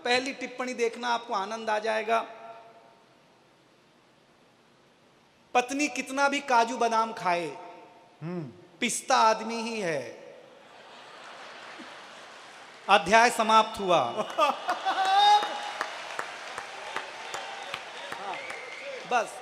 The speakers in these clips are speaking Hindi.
पहली टिप्पणी देखना, आपको आनंद आ जाएगा। पत्नी कितना भी काजू बादाम खाए, पिस्ता आदमी ही है। अध्याय समाप्त हुआ। बस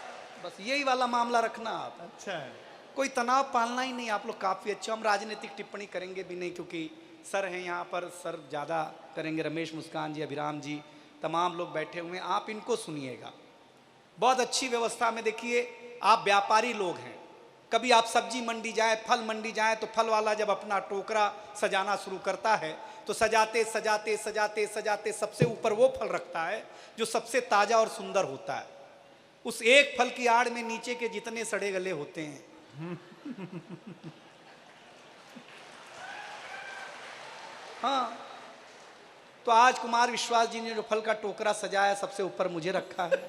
बस यही वाला मामला रखना आप। अच्छा है, कोई तनाव पालना ही नहीं, आप लोग काफी अच्छे। हम राजनीतिक टिप्पणी करेंगे भी नहीं, क्योंकि सर हैं यहाँ पर, सर ज़्यादा करेंगे। रमेश, मुस्कान जी, अभिराम जी, तमाम लोग बैठे हुए हैं, आप इनको सुनिएगा। बहुत अच्छी व्यवस्था में। देखिए, आप व्यापारी लोग हैं, कभी आप सब्जी मंडी जाए, फल मंडी जाए, तो फल वाला जब अपना टोकरा सजाना शुरू करता है तो सजाते सजाते सजाते सजाते सबसे ऊपर वो फल रखता है जो सबसे ताज़ा और सुंदर होता है। उस एक फल की आड़ में नीचे के जितने सड़े गले होते हैं। हाँ, तो आज कुमार विश्वास जी ने जो फल का टोकरा सजाया, सबसे ऊपर मुझे रखा है।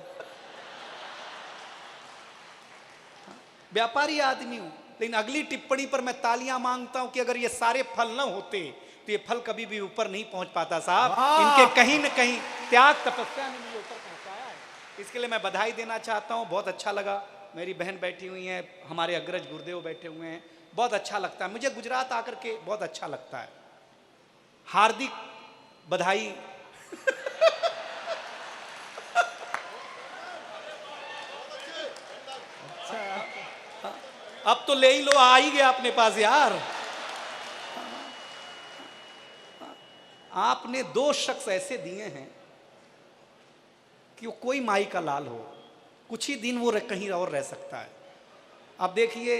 व्यापारी आदमी हूं, लेकिन अगली टिप्पणी पर मैं तालियां मांगता हूं कि अगर ये सारे फल न होते तो ये फल कभी भी ऊपर नहीं पहुंच पाता साहब। इनके कहीं न कहीं त्याग, तपस्या ने मुझे ऊपर पहुंचाया है। इसके लिए मैं बधाई देना चाहता हूं। बहुत अच्छा लगा। मेरी बहन बैठी हुई है, हमारे अग्रज गुरुदेव बैठे हुए हैं। बहुत अच्छा लगता है मुझे गुजरात आकर के, बहुत अच्छा लगता है। हार्दिक बधाई। अब तो ले ही लो, आ ही गया अपने पास यार। आपने दो शख्स ऐसे दिए हैं कि वो कोई माई का लाल हो, कुछ ही दिन वो कहीं और रह सकता है। अब देखिए,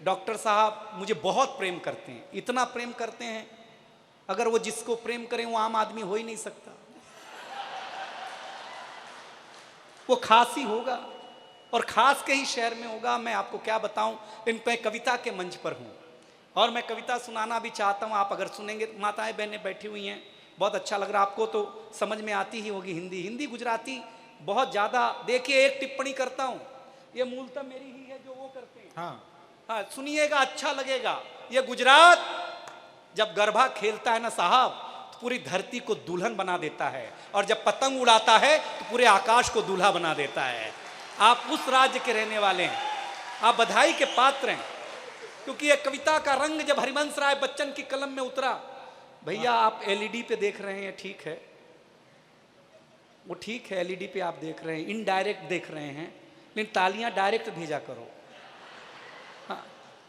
डॉक्टर साहब मुझे बहुत प्रेम करते हैं, इतना प्रेम करते हैं, अगर वो जिसको प्रेम करें वो आम आदमी हो ही नहीं सकता। वो खास ही होगा, और खास के ही शहर में होगा। मैं आपको क्या बताऊं, इन मैं कविता के मंच पर हूं और मैं कविता सुनाना भी चाहता हूं। आप अगर सुनेंगे, माताएं बहनें बैठी हुई हैं, बहुत अच्छा लग रहा है। आपको तो समझ में आती ही होगी हिंदी, हिंदी गुजराती बहुत ज़्यादा। देखिए, एक टिप्पणी करता हूं, ये मूलतः मेरी ही है जो वो करते हैं। हाँ, सुनिएगा, अच्छा लगेगा। ये गुजरात जब गरबा खेलता है ना साहब, तो पूरी धरती को दुल्हन बना देता है, और जब पतंग उड़ाता है तो पूरे आकाश को दूल्हा बना देता है। आप उस राज्य के रहने वाले हैं, आप बधाई के पात्र हैं, क्योंकि ये कविता का रंग जब हरिवंश राय बच्चन की कलम में उतरा। भैया, आप एलईडी पे देख रहे हैं, ठीक है, वो ठीक है, एलईडी पे आप देख रहे हैं, इनडायरेक्ट देख रहे हैं, लेकिन तालियां डायरेक्ट भेजा करो। हाँ,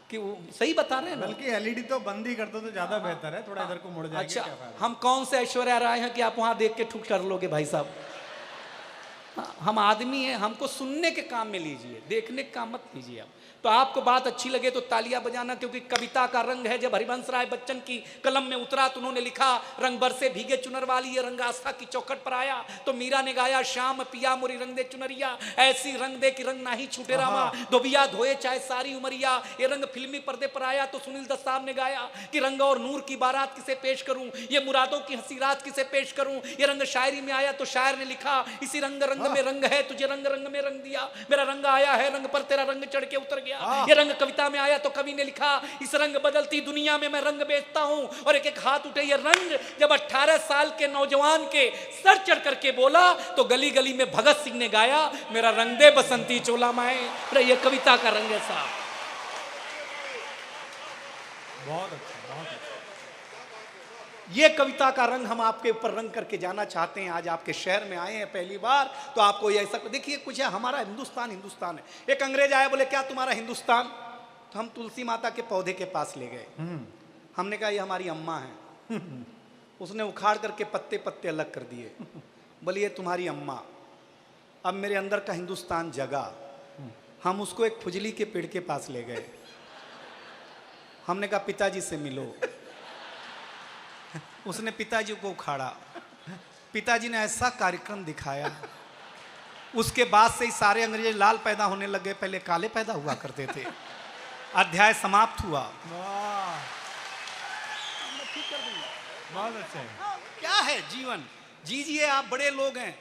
कि वो सही बता रहे हैं ना। बल्कि एलईडी तो बंद ही कर दो तो ज्यादा बेहतर है, थोड़ा इधर को मुड़ जाएंगे। अच्छा, हम कौन से ऐश्वर्या राय हैं कि आप वहां देख के ठुक कर लोगे भाई साहब। हम आदमी हैं, हमको सुनने के काम में लीजिए, देखने के काम मत लीजिए आप। तो आपको बात अच्छी लगे तो तालियां बजाना, क्योंकि कविता का रंग है। जब हरिवंश राय बच्चन की कलम में उतरा तो उन्होंने लिखा, रंग बरसे भीगे चुनर वाली, ये रंग आस्था की चौखट पर आया। तो मीरा ने गाया, श्याम पिया मोरी रंग दे चुनरिया, ऐसी रंग दे कि रंग नाही छूटे रामा, धोबिया धोए चाहे सारी उमरिया। ये रंग फिल्मी पर्दे पर आया तो सुनील दत्त साहब ने गाया कि रंग और नूर की बारात किसे पेश करूं, ये मुरादों की हंसी रात किसे पेश करूं। ये रंग शायरी में आया तो शायर ने लिखा, इसी रंग रंग में रंग है, तुझे रंग रंग में रंग दिया। मेरा रंग आया है रंग पर, तेरा रंग चढ़ के उतर गया। ये रंग कविता में आया तो कवि ने लिखा, इस रंग बदलती दुनिया में मैं रंग बेचता हूं। और एक एक हाथ उठे ये रंग जब 18 साल के नौजवान के सर चढ़ करके बोला, तो गली गली में भगत सिंह ने गाया, मेरा रंग दे बसंती चोला माए। ये कविता का रंग है साहब। बहुत अच्छा, बहुत अच्छा। ये कविता का रंग हम आपके ऊपर रंग करके जाना चाहते हैं। आज आपके शहर में आए हैं पहली बार, तो आपको ये ऐसा देखिए, कुछ है, हमारा हिंदुस्तान हिंदुस्तान है। एक अंग्रेज आया, बोले क्या तुम्हारा हिंदुस्तान? तो हम तुलसी माता के पौधे के पास ले गए। हमने कहा ये हमारी अम्मा है। उसने उखाड़ करके पत्ते पत्ते अलग कर दिए, बोले ये तुम्हारी अम्मा। अब मेरे अंदर का हिंदुस्तान जगा। हम उसको एक खुजली के पेड़ के पास ले गए। हमने कहा पिताजी से मिलो। उसने पिताजी को उखाड़ा, पिताजी ने ऐसा कार्यक्रम दिखाया, उसके बाद से ही सारे अंग्रेज लाल पैदा होने लगे, पहले काले पैदा हुआ करते थे। अध्याय समाप्त हुआ। बहुत अच्छा है। क्या है जीवन, जीजिए, आप बड़े लोग हैं,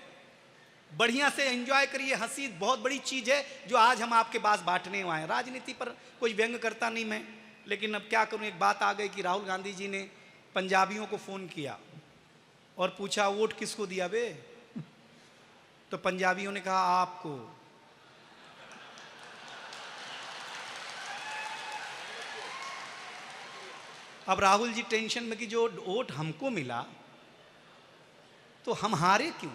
बढ़िया से एंजॉय करिए। हंसी बहुत बड़ी चीज है जो आज हम आपके पास बांटने आए हैं। राजनीति पर कोई व्यंग करता नहीं मैं, लेकिन अब क्या करूं, एक बात आ गई कि राहुल गांधी जी ने पंजाबियों को फोन किया और पूछा वोट किसको दिया बे? तो पंजाबियों ने कहा आपको। अब राहुल जी टेंशन में कि जो वोट हमको मिला तो हम हारे क्यों?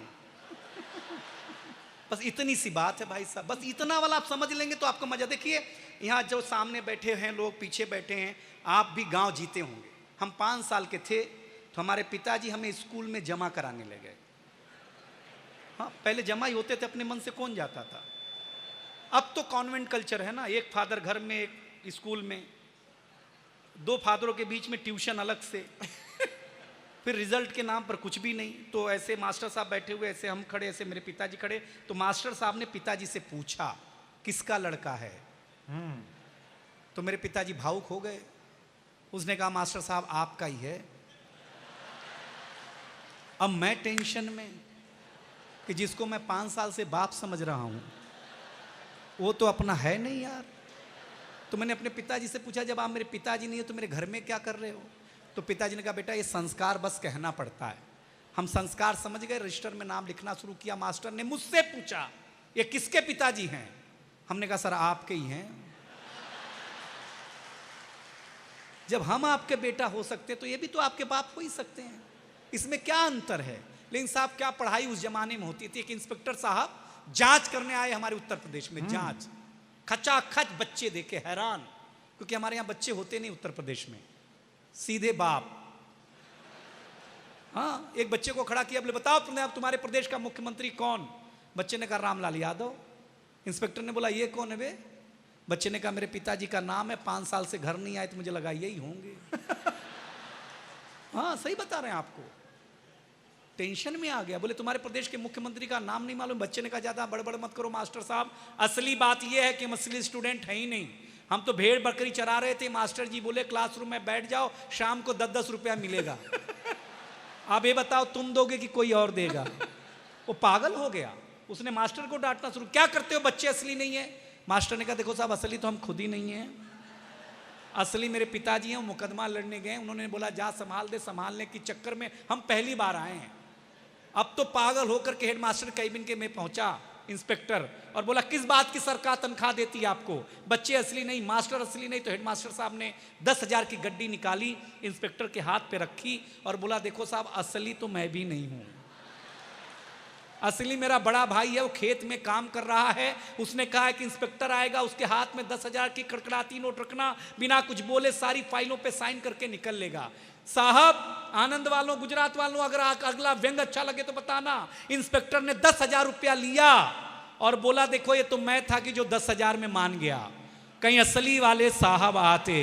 बस इतनी सी बात है भाई साहब, बस इतना वाला आप समझ लेंगे तो आपको मजा। देखिए यहाँ जो सामने बैठे हैं लोग, पीछे बैठे हैं, आप भी गांव जीते होंगे। हम 5 साल के थे तो हमारे पिताजी हमें स्कूल में जमा कराने लगे। हाँ, पहले जमा ही होते थे, अपने मन से कौन जाता था। अब तो कॉन्वेंट कल्चर है ना, एक फादर घर में, एक स्कूल में, 2 फादरों के बीच में ट्यूशन अलग से, फिर रिजल्ट के नाम पर कुछ भी नहीं। तो ऐसे मास्टर साहब बैठे हुए, ऐसे हम खड़े, ऐसे मेरे पिताजी खड़े। तो मास्टर साहब ने पिताजी से पूछा किसका लड़का है? तो मेरे पिताजी भावुक हो गए। उसने कहा मास्टर साहब आपका ही है। अब मैं टेंशन में कि जिसको मैं 5 साल से बाप समझ रहा हूं वो तो अपना है नहीं यार। तो मैंने अपने पिताजी से पूछा जब आप मेरे पिताजी नहीं है तो मेरे घर में क्या कर रहे हो? तो पिताजी ने कहा बेटा ये संस्कार बस कहना पड़ता है। हम संस्कार समझ गए, रजिस्टर में नाम लिखना शुरू किया। मास्टर ने मुझसे पूछा ये किसके पिताजी हैं? हमने कहा सर आपके ही हैं। जब हम आपके बेटा हो सकते हैं तो ये भी तो आपके बाप हो ही सकते हैं, इसमें क्या अंतर है? लेकिन साहब क्या पढ़ाई उस जमाने में होती थी। एक इंस्पेक्टर साहब जांच करने आए हमारे उत्तर प्रदेश में, जांच खचाखच बच्चे देखे हैरान, क्योंकि हमारे यहाँ बच्चे होते नहीं उत्तर प्रदेश में, सीधे बाप। हाँ, एक बच्चे को खड़ा किया, बोले बताओ अब तुम्हारे प्रदेश का मुख्यमंत्री कौन? बच्चे ने कहा रामलाल यादव। इंस्पेक्टर ने बोला ये कौन है बे? बच्चे ने कहा मेरे पिताजी का नाम है, 5 साल से घर नहीं आए तो मुझे लगा यही होंगे। हाँ सही बता रहे हैं आपको। टेंशन में आ गया, बोले तुम्हारे प्रदेश के मुख्यमंत्री का नाम नहीं मालूम। बच्चे ने कहा ज्यादा बड़बड़ मत करो मास्टर साहब, असली बात यह है कि हम असली स्टूडेंट है ही नहीं, हम तो भेड़ बकरी चरा रहे थे। मास्टर जी बोले क्लासरूम में बैठ जाओ, शाम को 10-10 रुपया मिलेगा। अब ये बताओ तुम दोगे कि कोई और देगा? वो पागल हो गया, उसने मास्टर को डांटना शुरू। क्या करते हो, बच्चे असली नहीं है। मास्टर ने कहा देखो साहब असली तो हम खुद ही नहीं है, असली मेरे पिताजी हैं, वो मुकदमा लड़ने गए। उन्होंने बोला जा संभाल दे, संभालने के चक्कर में हम पहली बार आए हैं। अब तो पागल होकर के हेडमास्टर कैबिन के में पहुंचा इंस्पेक्टर और बोला किस बात की सरकार तनख्वाह देती है आपको? बच्चे असली नहीं, मास्टर असली नहीं। तो हेडमास्टर साहब ने 10,000 की गड्डी निकाली, इंस्पेक्टर के हाथ पे रखी और बोला देखो साहब असली तो मैं भी नहीं हूं, असली मेरा बड़ा भाई है, वो खेत में काम कर रहा है। उसने कहा है कि इंस्पेक्टर आएगा उसके हाथ में 10,000 की कड़कड़ाती नोट रखना, बिना कुछ बोले सारी फाइलों पे साइन करके निकल लेगा। साहब आनंद वालों, गुजरात वालों, अगर अगला व्यंग अच्छा लगे तो बताना। इंस्पेक्टर ने 10,000 रुपया लिया और बोला देखो ये तो मैं था कि जो 10,000 में मान गया, कहीं असली वाले साहब आते